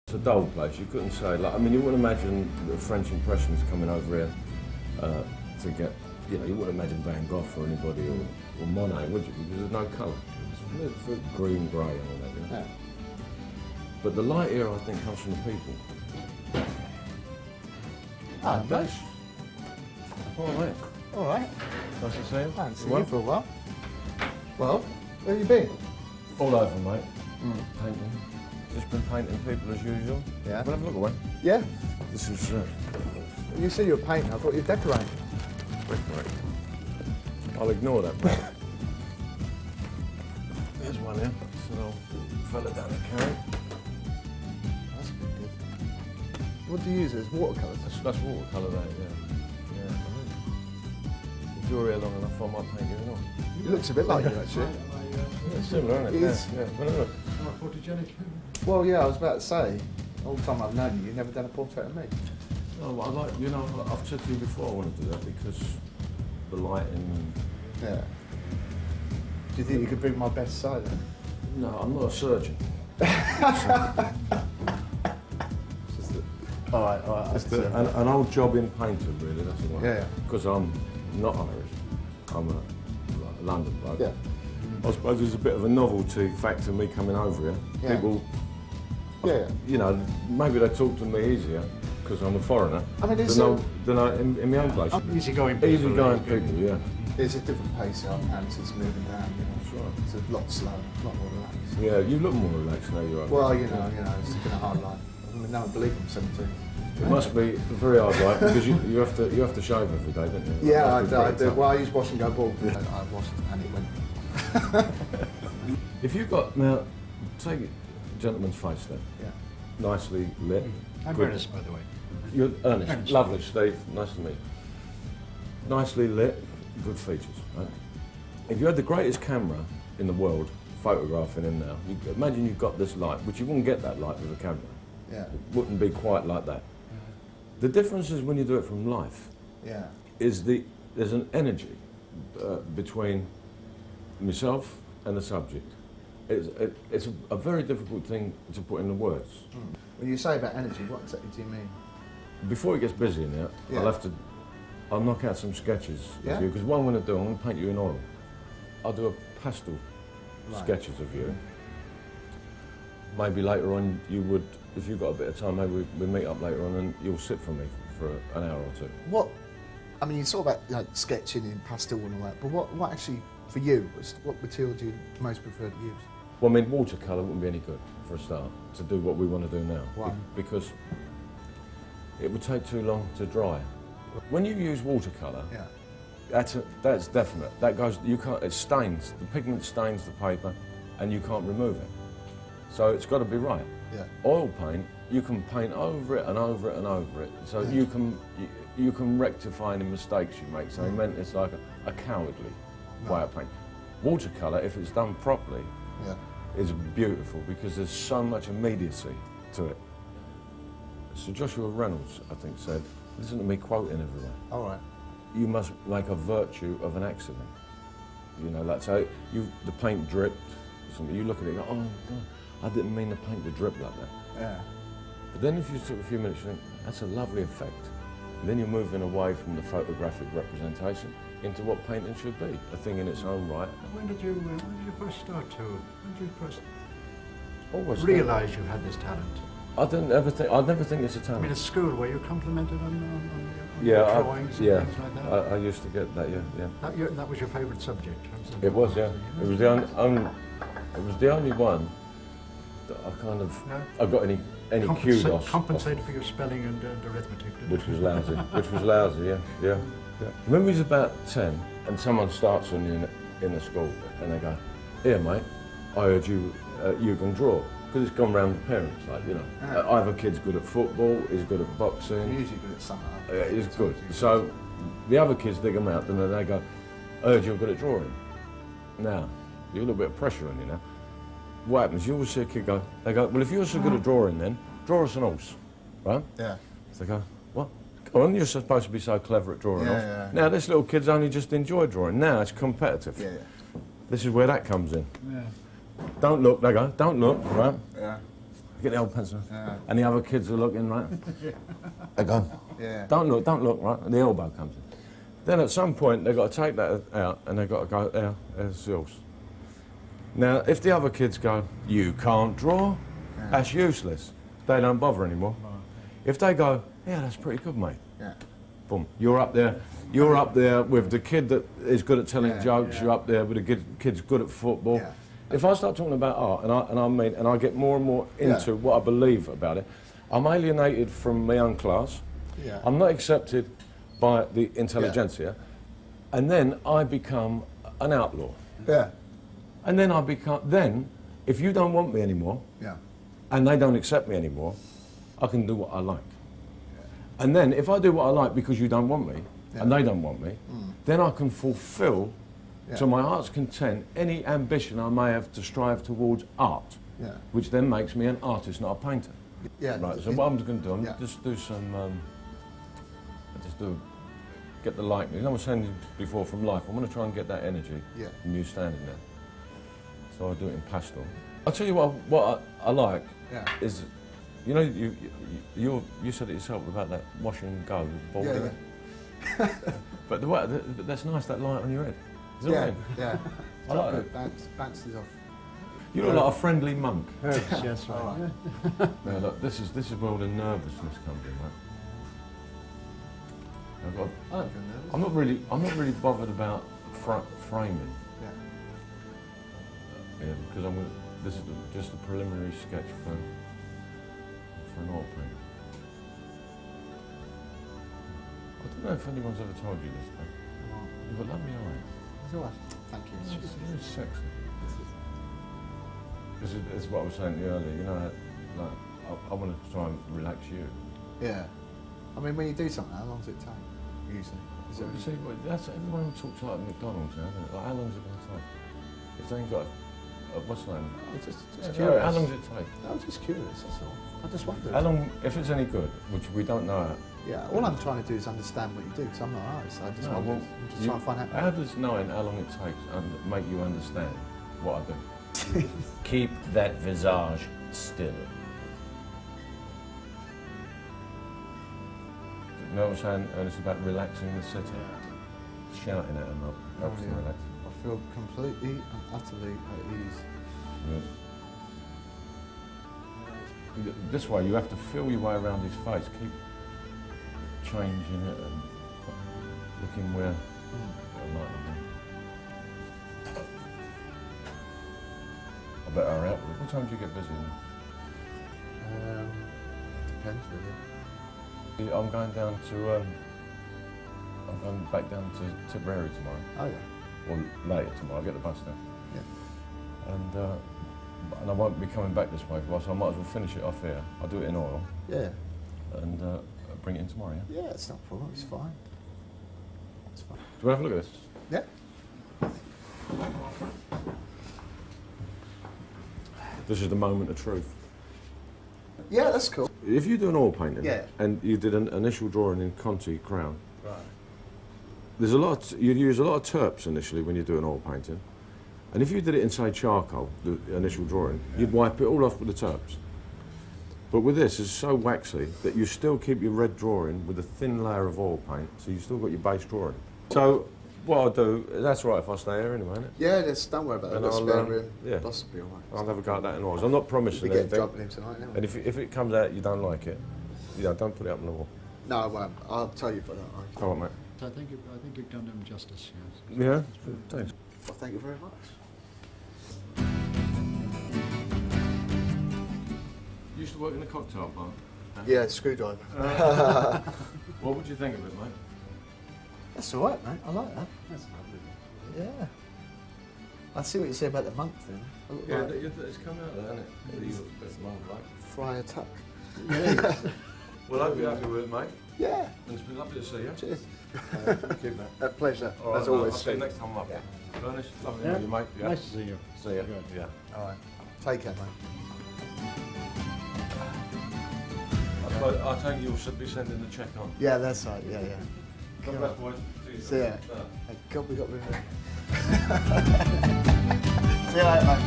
It's a dull place, you couldn't say, like, I mean, you wouldn't imagine the French Impressionists coming over here to get, you know, you wouldn't imagine Van Gogh or anybody or Monet, would you? Because there's no colour. It's green, grey and all that, you know? Yeah. But the light here, I think, comes from the people. Ah, nice. All right. All right. Nice to see you. I haven't seen you for a while. Well, where have you been? All over, mate. Painting. Just been painting people as usual. Yeah. But have a look away. Yeah. This is... You said you were painting, I thought you were decorating. Decorating. I'll ignore that, mate. There's one here. It's an old fella down the carry. That's good. What do you use as watercolours? That's watercolour, that, yeah. If you're here long enough, I might paint you and all. It looks a bit like you, actually. Yeah, it's similar, isn't it? It is. Yeah. Well, look. Photogenic. Well, yeah, I was about to say, all the time I've known you, you've never done a portrait of me. No, I like, you know, I've said to you before I wanted to do that because the lighting. Yeah. Do you think you could bring my best side then? No, I'm not a surgeon. All right. Just an old jobbing painter, really, that's all right. Yeah. Because I'm not Irish. I'm a London bloke. Yeah. I suppose there's a bit of a novelty factor me coming over here. Yeah. People, Yeah. you know, maybe they talk to me easier because I'm a foreigner. I mean, it's than I in my own place. Easygoing people. Easygoing people, yeah. It's a different pace here, and it's moving down. You know. That's right. It's a lot slower, a lot more relaxed. Yeah, you look more relaxed now you're over. Well, you know, it's been a hard life. I mean, no one believe I'm 17. It must be a very hard life because you have to shave every day, don't you? Yeah, I do. Well, I use wash and go bald. I washed and it went. If you've got now, take a gentleman's face then. Yeah. Nicely lit. I'm Ernest, by the way. You're Ernest. Lovely, Steve. Nice to meet you. Nicely lit, good features. Right? If you had the greatest camera in the world photographing in now, imagine you've got this light, which you wouldn't get that light with a camera. Yeah. It wouldn't be quite like that. The difference is when you do it from life. Yeah. Is there's an energy between myself and the subject. It's a very difficult thing to put into words. When you say about energy, what exactly do you mean? Before it gets busy in there, Yeah. I'll knock out some sketches Yeah? of you, because what I'm going to do, I'm going to paint you in oil. I'll do a pastel sketches of you. Maybe later on you would, if you've got a bit of time, maybe we meet up later on and you'll sit for me for an hour or two. What, I mean, you talk about sketching in pastel and all that, but what actually, for you, what material do you most prefer to use? Well, I mean, watercolour wouldn't be any good for a start, to do what we want to do now. Why? Because it would take too long to dry. When you use watercolour, that's definite. That goes, you can't, it stains, the pigment stains the paper and you can't remove it. So it's got to be right. Yeah. Oil paint, you can paint over it and over it and over it. So you can rectify any mistakes you make. So it's like a cowardly way of painting. Watercolour, if it's done properly, is beautiful because there's so much immediacy to it. Sir Joshua Reynolds, I think, said, listen to me quoting everyone. All right. You must make a virtue of an accident. You know, like, so the paint dripped, or something, you look at it and go, oh God, I didn't mean the paint to drip like that. Yeah. But then if you took a few minutes, you think, that's a lovely effect. And then you're moving away from the photographic representation into what painting should be, a thing in its own right. When did you first start to? When did you first Always realise you had this talent? I'd never think it's a talent. I mean, at school, were you complimented on your drawings and things like that? I used to get that, yeah. That was your favourite subject? It was, yeah. It was the only one that I kind of, I got any kudos. Compensated for your spelling and arithmetic. Which was lousy, yeah. Remember he was about 10 and someone starts on you in the school and they go, here mate, I heard you can draw. Because it's gone round the parents, like, you know. Either kid's good at football, he's good at boxing. You're usually good at something. Yeah, he's good. So the other kids dig them out and then they go, I heard you're good at drawing. Now, you've got a little bit of pressure on you now. What happens, you always see a kid go, they go, well if you're so good at drawing then, draw us an horse, right? Yeah. So they go, what? Come on, you're supposed to be so clever at drawing horse. Yeah. Now this little kid's only just enjoy drawing, now it's competitive. Yeah. This is where that comes in. Yeah. Don't look, they go, don't look, right? Yeah. Get the old pencil. And the other kids are looking, right? They go, Yeah. don't look, right? And the elbow comes in. Then at some point, they've got to take that out and they've got to go, there's yours. Now, if the other kids go, you can't draw, that's useless. They don't bother anymore. If they go, yeah, that's pretty good, mate. Yeah. Boom, you're up there. You're up there with the kid that is good at telling jokes. Yeah. You're up there with the kid's good at football. Yeah. If I start talking about art and I get more and more into what I believe about it, I'm alienated from my own class. Yeah. I'm not accepted by the intelligentsia, and then I become an outlaw. Yeah. And then if you don't want me anymore, and they don't accept me anymore, I can do what I like. And then if I do what I like because you don't want me, and they don't want me, then I can fulfill, to my heart's content, any ambition I may have to strive towards art, which then makes me an artist, not a painter. Yeah. Right, so what I'm going to do, I'm just do some, get the likeness. You know, I was saying before from life, I'm going to try and get that energy from you standing there. So I'll do it in pastel. I'll tell you what I like is, you know, you said it yourself about that wash and go ball. But that's nice, that light on your head. Is that what I mean? Yeah. I like it. Bounces off. You look like a friendly monk. Yes, right. Now look, this is where all the nervousness comes in, right? I'm not really bothered about framing. Yeah, because this is just a preliminary sketch for an oil painting. I don't know if anyone's ever told you this, but you've got lovely eyes. It's all right. Thank you. It's very sexy. This is what I was saying to you earlier, you know, like, I want to try and relax you. Yeah. I mean, when you do something, how long does it take, usually? See, that's everyone talks like McDonald's now, don't it? Like, how long is it going to take? If they ain't got what's the name? Just curious. How long does it take? I'm just curious, that's all. I just wondered. How long, if it's any good, which we don't know. Yeah, all I'm trying to do is understand what you do, because I'm not an artist. I just wondered. I'm just trying to find out. How does knowing how long it takes make you understand what I do? Keep that visage still. You know what I'm saying? And it's about relaxing the city. Shouting at them helps them relax. I feel completely and utterly at ease. Yeah. This way, you have to feel your way around his face. Keep changing it and looking where the light will be. I better hurry up. What time do you get busy? Depends really. I'm going down to. I'm going back down to Tipperary tomorrow. Oh yeah. Or later tomorrow. I'll get the bus down. Yeah. And I won't be coming back this way for a while, so I might as well finish it off here. I'll do it in oil. Yeah. And bring it in tomorrow. Yeah. Yeah, it's not a problem. It's fine. It's fine. Do we have a look at this? Yeah. This is the moment of truth. Yeah, that's cool. If you do an oil painting, Yeah. and you did an initial drawing in Conti Crown, Right. there's you use a lot of terps initially when you do an oil painting, and if you did it in, say, charcoal, the initial drawing, you'd wipe it all off with the terps. But with this, it's so waxy that you still keep your red drawing with a thin layer of oil paint, so you still got your base drawing. So what I'll do, that's right if I stay here anyway, isn't it? Yeah, don't worry about that. And I've got I'll, spare room. yeah. Boss will be all right. I'll have a go at that in oils. I'm not promising We'll get anything. drunk with him tonight, anyway. And if it comes out you don't like it, don't put it up on the wall. No, I won't. I'll tell you for that. Right? All right, mate. So I think you've done him justice, yes. Yeah? Thanks. Well, thank you very much. You used to work in a cocktail bar? Yeah, screwdriver. What would you think of it, mate? That's all right, mate. I like that. That's lovely. Yeah. I see what you say about the monk thing. I look Yeah, like it's come out there, hasn't it? You look a bit monk-like. Friar Tuck. Well, I'll be happy with it, mate. Yeah. And it's been lovely to see you. Cheers. Keep that. A pleasure, All right, as always. I'll see you next time I'm up. Yeah. Ernest, lovely to Yeah. meet you, mate. Yeah. Nice to see you. See you. Good. Yeah. All right. Take care, mate. I take you should be sending the check on. Yeah, that's right. Yeah, yeah. God bless, boys. See ya. Thank God we got rid of it. See you later, mate.